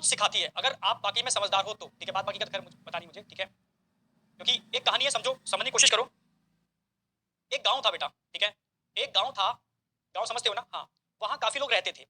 कुछ सिखाती है, अगर आप वाकई में समझदार हो तो। ठीक है, बात बाकी का खैर बतानी मुझे, ठीक है, क्योंकि एक कहानी है, समझो, समझने की कोशिश करो। एक गांव था बेटा, ठीक है, एक गांव था, गांव समझते हो ना? हाँ, वहां काफी लोग रहते थे,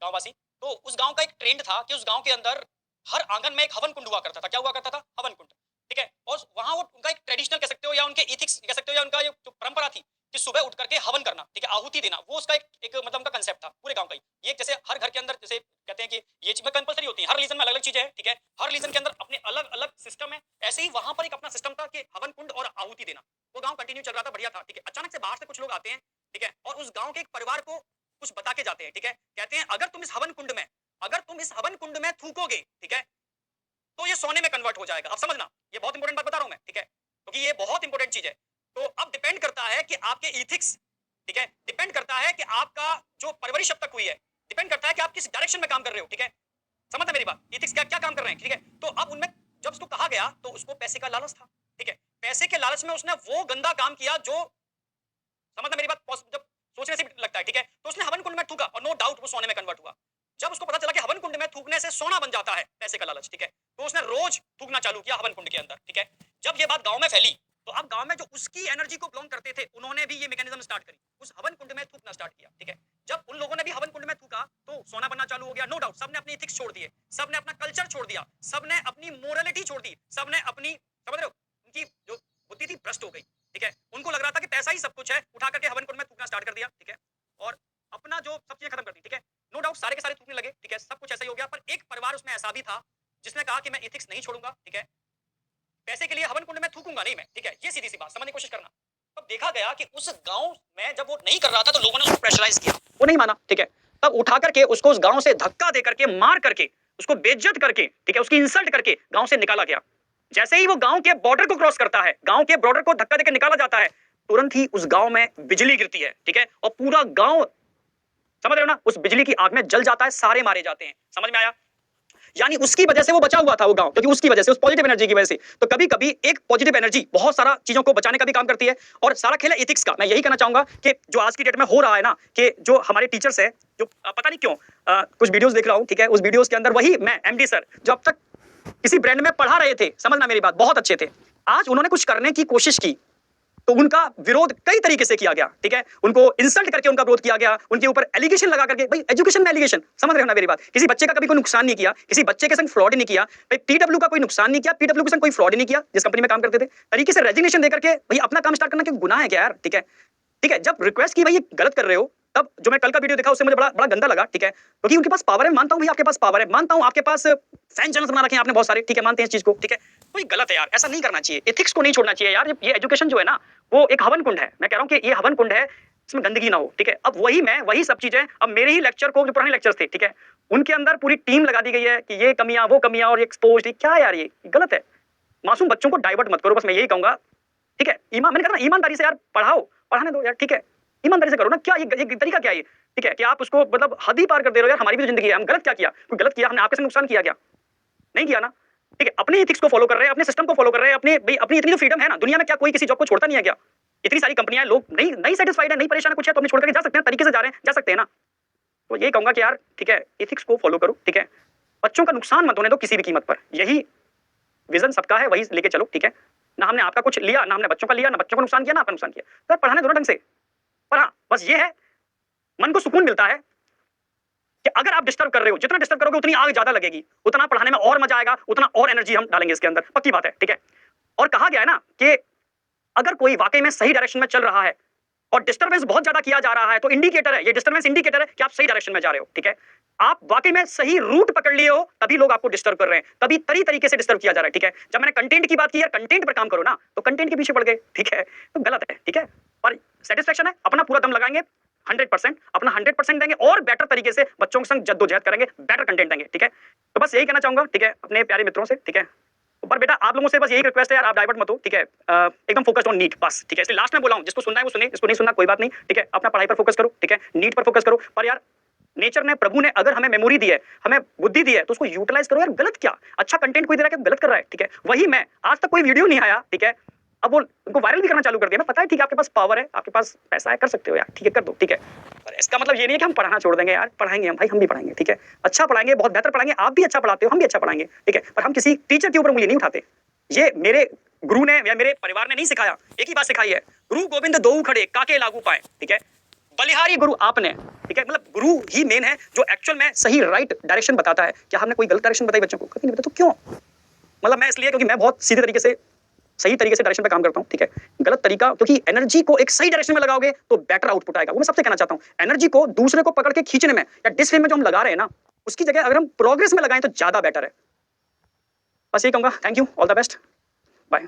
गांववासी। तो उस गांव का एक ट्रेंड था कि उस गांव के अंदर हर आंगन में एक हवन कुंड हुआ करता था। क्या हुआ करता था? हवन कुंड, ठीक है। और वहां वो उनका एक ट्रेडिशनल कह सकते हो या उनके इथिक्स कह सकते हो या उनका जो परंपरा थी कि सुबह उठ करके हवन करना, ठीक है, आहुति देना, वो उसका एक मतलब उनका कंसेप्ट था पूरे गांव का ही। ये जैसे हर घर के अंदर जैसे कहते हैं कि ये चीजें कंपलसरी होती है, हर रिलीजन में अलग अलग चीजें हैं, ठीक है, हर रिलीजन के अंदर अपने अलग अलग सिस्टम है। ऐसे ही वहां पर एक अपना सिस्टम था कि हवन कुंड और आहुति देना। वो गांव कंटिन्यू चल रहा था, बढ़िया था, ठीक है। अचानक से बाहर से कुछ लोग आते हैं, ठीक है, और उस गांव के एक परिवार को कुछ बता के जाते हैं, ठीक है। कहते हैं अगर तुम इस हवन कुंड में, अगर तुम इस हवन कुंड में थूकोगे, ठीक है, तो ये सोने में कन्वर्ट हो जाएगा। अब समझना, ये बहुत इंपॉर्टेंट बात बता रहा हूं मैं, ठीक है, क्योंकि ये बहुत इंपॉर्टेंट चीज है। तो अब डिपेंड करता है कि आपके इथिक्स, ठीक है, डिपेंड करता है कि आपका जो परवरिश अब तक हुई है, डिपेंड करता है कि आप किस डायरेक्शन में काम कर रहे हो, ठीक है। समझना मेरी बात, इथिक्स क्या क्या काम कर रहे हैं, ठीक है। तो अब उनमें जब उसको कहा गया तो उसको पैसे का लालच था, ठीक है। पैसे के लालच में उसने वो गंदा काम किया जो, समझना मेरी बात, जब सोचने से भी लगता है, ठीक है। तो उसने हवन कुंड में थूका और नो डाउट वो सोने में कन्वर्ट हुआ। जब उसको पता चला कि हवन कुंड में थूकने से सोना बन जाता है, पैसे का लालच, ठीक है, तो उसने रोज थूकना चालू किया हवन कुंड के अंदर, ठीक है। जब ये बात गांव में फैली तो अब गांव में जो उसकी एनर्जी को बिलोंग करते थे उन्होंने भी ये मैकेनिज्म स्टार्ट करी, उस हवन कुंड में थूकना स्टार्ट किया, ठीक है। जब उन लोगों ने भी हवन कुंड में थूका तो सोना बनना चालू हो गया, नो डाउट। सबने अपनी इथिक्स छोड़ दिए, सबने अपना कल्चर छोड़ दिया, सबने अपनी मोरलिटी छोड़ दी, सबने अपनी, समझ रहे हो, उनकी जो बुद्धि थी भ्रष्ट हो गई, ठीक है। उनको लग रहा था कि पैसा ही सब कुछ है, उठा करके हवन कुंड में थूकना स्टार्ट कर दिया, ठीक है, और अपना जो सब चीजें खत्म कर दी, ठीक है। नो डाउट सारे के सारे थूकने लगे, ठीक है, सब कुछ ऐसा ही हो गया। पर एक परिवार उसमें ऐसा भी था जिसने कहा कि मैं इथिक्स नहीं छोड़ूंगा, ठीक है, पैसे के लिए हवन कुंड में थूकूंगा नहीं मैं, ठीक है। ये सीधी सी बात, समझने की कोशिश करना। तब देखा गया कि उस गांव में जब वो नहीं कर रहा था तो लोगों ने उसको प्रेशराइज किया, वो नहीं माना, ठीक है। तब उठा करके उसको उस गांव से धक्का दे करके, मार करके, उसको बेइज्जत करके, ठीक है, उसकी इंसल्ट करके गांव से निकाला गया। जैसे ही वो गांव के बॉर्डर को क्रॉस करता है, गांव के बॉर्डर को धक्का देकर निकाला जाता है, तुरंत ही उस गांव में बिजली गिरती है, ठीक है, और पूरा गांव, समझ रहे हो ना, उस बिजली की आग में जल जाता है, सारे मारे जाते हैं। समझ में आया? यानी उसकी वजह से वो बचा हुआ था वो गांव, क्योंकि उसकी वजह से, उस पॉजिटिव एनर्जी की वजह से। तो कभी कभी एक पॉजिटिव एनर्जी बहुत सारा चीजों को बचाने का भी काम करती है, और सारा खेल है एथिक्स का। मैं यही कहना चाहूंगा कि जो आज की डेट में हो रहा है ना, कि जो हमारे टीचर्स है, जो पता नहीं क्यों कुछ वीडियोस देख रहा हूं, ठीक है, उस वीडियोस के अंदर वही मैं एमडी सर जो अब तक किसी ब्रांड में पढ़ा रहे थे, समझना मेरी बात, बहुत अच्छे थे, आज उन्होंने कुछ करने की कोशिश की तो उनका विरोध कई तरीके से किया गया, ठीक है। उनको इंसल्ट करके उनका विरोध किया गया, उनके ऊपर एलिगेशन लगा करके। भाई एजुकेशन में एलिगेशन, समझ रहे हो ना मेरी बात, किसी बच्चे का कभी कोई नुकसान नहीं किया, किसी बच्चे के संग फ्रॉड नहीं किया, भाई पीडब्ल्यू का कोई नुकसान नहीं किया, पीडब्ल्यू के संग कोई फ्रॉड नहीं किया जिस कंपनी में काम करते थे, तरीके से रेजिग्नेशन देकर के भाई अपना काम स्टार्ट करना क्या गुनाह है क्या यार, ठीक है। ठीक है, जब रिक्वेस्ट की भाई ये गलत कर रहे हो, तब जो मैं कल का वीडियो देखा उससे मुझे बड़ा बड़ा गंदा लगा, ठीक है, क्योंकि उनके पास पावर है, मानता हूं भाई आपके पास पावर है, मानता हूं आपके पास फैन चैनल्स बना रखे हैं आपने बहुत सारे, ठीक है, मानते हैं इस चीज को, ठीक है। तो ये गलत है यार, ऐसा नहीं करना चाहिए, एथिक्स को नहीं छोड़ना चाहिए यार। ये एजुकेशन जो है ना, वो एक हवन कुंड है, मैं कह रहा हूं कि ये हवन कुंड है, इसमें गंदगी ना हो, ठीक है। अब वही सब चीजें, अब मेरे ही लेक्चर को, जो पुराने लेक्चर्स थे, ठीक है, उनके अंदर पूरी टीम लगा दी गई है कि ये कमियां वो कमियां और एक्सपोज, क्या यार ये गलत है। मासूम बच्चों को डाइवर्ट मत करो, बस मैं यही कहूंगा, ठीक है। मैंने कहा ना, ईमानदारी से यार पढ़ाओ, पढ़ाने दो यार, ठीक है, ईमानदारी से करो ना। क्या ये तरीका क्या है, ठीक है, कि आप उसको मतलब हद ही पार कर दे रहे हो यार। हमारी भी तो जिंदगी है, हम गलत क्या किया, कोई गलत किया हमने, आपके साथ नुकसान किया क्या? नहीं किया ना, ठीक है। अपने एथिक्स को फॉलो कर रहे हैं, अपने सिस्टम को फॉलो कर रहे हैं, अपने भाई अपनी इतनी तो फ्रीडम है ना दुनिया में, क्या कोई किसी जॉब को छोड़ता नहीं है क्या? इतनी सारी कंपनियां, लोग नहीं सेटिस्फाइड है, नहीं परेशान है, कुछ है तो अपने छोड़ करके जा सकते हैं, तरीके से जा रहे हैं, जा सकते हैं ना। तो यही कहूंगा कि यार ठीक है, एथिक्स को फॉलो करो, ठीक है, बच्चों का नुकसान मत होने दो किसी भी कीमत पर। यही विजन सबका है, वही लेके चलो, ठीक है। ना हमने आपका कुछ लिया, ना हमने बच्चों का लिया, ना बच्चों को नुकसान किया, ना आपका नुकसान किया। तो पढ़ाने दोनों ढंग से, पर हाँ बस ये है, मन को सुकून मिलता है कि अगर आप डिस्टर्ब कर रहे हो, जितना डिस्टर्ब करोगे उतनी आग ज्यादा लगेगी, उतना पढ़ाने में और मजा आएगा, उतना और एनर्जी हम डालेंगे इसके अंदर, पक्की बात है, ठीक है। और कहा गया है ना कि अगर कोई वाकई में सही डायरेक्शन में चल रहा है और डिस्टर्बेंस बहुत ज्यादा किया जा रहा है, तो इंडिकेटर है, ये डिस्टर्बेंस इंडिकेटर है कि आप सही डायरेक्शन में जा रहे हो, ठीक है। आप वाकई में सही रूट पकड़ लिए हो, तभी लोग आपको डिस्टर्ब कर रहे हैं, तभी तरीके से डिस्टर्ब किया जा रहा है, ठीक है। जब मैंने कंटेंट की बात की, यार कंटेंट पर काम करो ना, तो कंटेंट के पीछे पड़ गए, ठीक है, तो गलत है, ठीक है। और सेटिस्फेक्शन है, अपना पूरा दम लगाएंगे, 100% अपना 100% देंगे और बेटर तरीके से बच्चों के संग जद्दोजहद करेंगे, बेटर कंटेंट देंगे, ठीक है। तो बस यही कहना चाहूंगा, ठीक है, अपने प्यारे मित्रों से, ठीक है। पर बेटा आप लोगों से बस यही रिक्वेस्ट है यार, आप डाइवर्ट मत हो, ठीक है, एकदम फोकस्ड ऑन नीट बस, ठीक है। इसलिए लास्ट में बोला हूं, जिसको सुनना है वो सुने, जिसको नहीं सुनना कोई बात नहीं, ठीक है। अपना पढ़ाई पर फोकस करो, ठीक है, नीट पर फोकस करो। पर यार नेचर ने, प्रभु ने अगर हमें मेमोरी दी है, हमें बुद्धि दी है, तो उसको यूटिलाइज करो यार। गलत क्या, अच्छा कंटेंट कोई दे रहा है, गलत कर रहा है, ठीक है। वही मैं, आज तक कोई वीडियो नहीं आया, ठीक है, अब वो उनको वायरल भी करना चालू कर दिया ना, पता है ठीक है आपके पास पावर है, आपके पास पैसा है, कर सकते हो यार, ठीक है कर दो, ठीक है। पर इसका मतलब ये नहीं है कि हम पढ़ाना छोड़ देंगे यार, पढ़ाएंगे हम भाई, हम भी पढ़ाएंगे, ठीक है, अच्छा पढ़ाएंगे, बहुत बेहतर पढ़ाएंगे, आप भी अच्छा पढ़ाते हो, हम भी अच्छा पढ़ाएंगे, ठीक है, पर हम किसी टीचर के ऊपर उंगली नहीं उठाते। ये मेरे गुरु ने या मेरे परिवार ने नहीं सिखाया, एक ही बात सिखाई है, गुरु गोविंद दो खड़े काके लागू पाए, ठीक है, बलिहारी गुरु आपने, ठीक है, मतलब गुरु ही मेन है जो एक्चुअल में सही राइट डायरेक्शन बताता है। क्या हमने कोई गलत डायरेक्शन बताई बच्चों को? कभी नहीं बताया। तो क्यों? मतलब मैं इसलिए क्योंकि मैं बहुत सीधे तरीके से सही तरीके से डायरेक्शन पे काम करता हूं, ठीक है, गलत तरीका क्योंकि एनर्जी को एक सही डायरेक्शन में लगाओगे तो बेटर आउटपुट आएगा। वो मैं सबसे कहना चाहता हूं, एनर्जी को दूसरे को पकड़ के खींचने में या डिसवे में जो हम लगा रहे हैं ना, उसकी जगह अगर हम प्रोग्रेस में लगाएं तो ज्यादा बेटर है। बस यही कहूंगा। Thank you, all the best, bye.